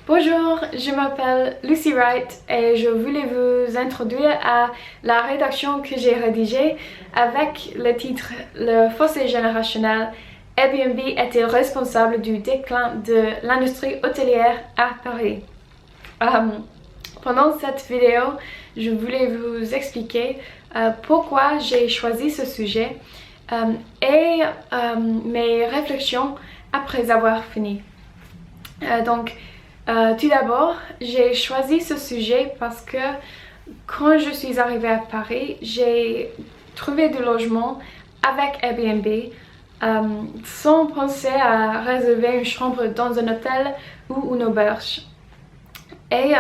Bonjour, je m'appelle Lucy Wright et je voulais vous introduire à la rédaction que j'ai rédigée avec le titre Le fossé générationnel. Airbnb est-il responsable du déclin de l'industrie hôtelière à Paris? Pendant cette vidéo, je voulais vous expliquer pourquoi j'ai choisi ce sujet et mes réflexions après avoir fini. Tout d'abord, j'ai choisi ce sujet parce que quand je suis arrivée à Paris, j'ai trouvé du logement avec Airbnb sans penser à réserver une chambre dans un hôtel ou une auberge. Et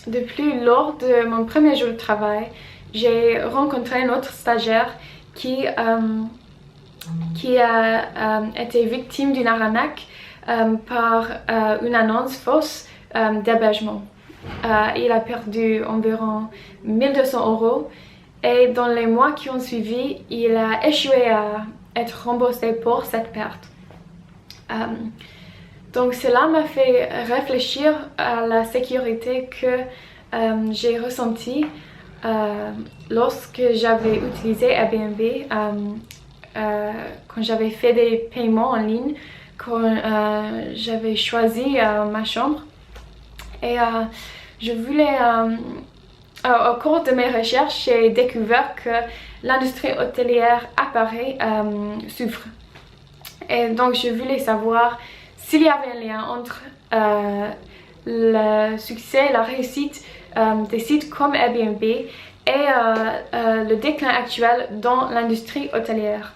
de plus, lors de mon premier jour de travail, j'ai rencontré un autre stagiaire qui a été victime d'une arnaque par une annonce fausse d'hébergement. Il a perdu environ 1200 € et dans les mois qui ont suivi, il a échoué à être remboursé pour cette perte. Donc cela m'a fait réfléchir à la sécurité que j'ai ressentie lorsque j'avais utilisé Airbnb, quand j'avais fait des paiements en ligne, quand j'avais choisi ma chambre. Et je voulais, au cours de mes recherches, j'ai découvert que l'industrie hôtelière à Paris souffre. Et donc je voulais savoir s'il y avait un lien entre le succès, la réussite des sites comme Airbnb et le déclin actuel dans l'industrie hôtelière.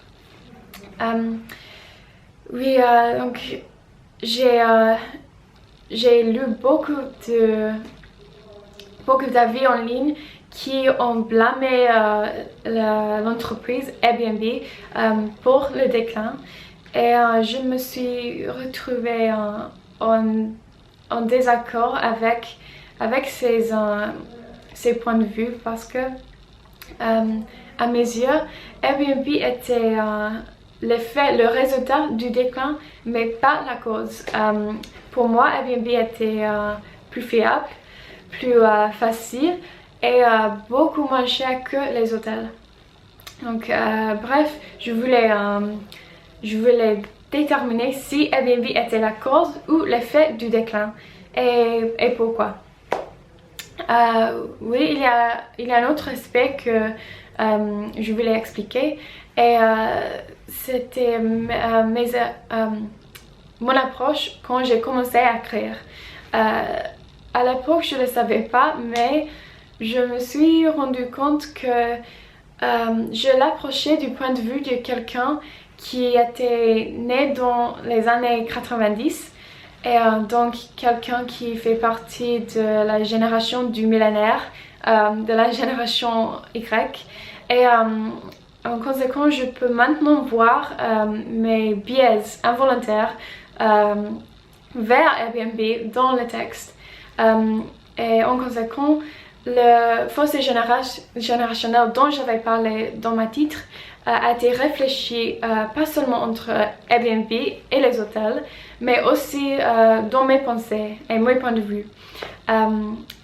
Donc j'ai lu beaucoup d'avis en ligne qui ont blâmé l'entreprise Airbnb pour le déclin. Et je me suis retrouvée en désaccord avec ces points de vue parce que à mes yeux, Airbnb était le résultat du déclin, mais pas la cause. Pour moi, Airbnb était plus fiable, plus facile et beaucoup moins cher que les hôtels. Donc, bref, je voulais déterminer si Airbnb était la cause ou l'effet du déclin et pourquoi. Oui, il y a un autre aspect que je voulais expliquer et c'était mon approche quand j'ai commencé à écrire. À l'époque, je ne le savais pas, mais je me suis rendu compte que je l'approchais du point de vue de quelqu'un qui était né dans les années 90 et donc quelqu'un qui fait partie de la génération du millénaire, de la génération Y. Et en conséquence, je peux maintenant voir mes biais involontaires vers Airbnb dans le texte. Et en conséquence, le fossé générationnel dont j'avais parlé dans ma titre a été réfléchi pas seulement entre Airbnb et les hôtels, mais aussi dans mes pensées et mes points de vue.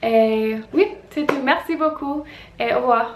Et oui, c'est tout. Merci beaucoup et au revoir.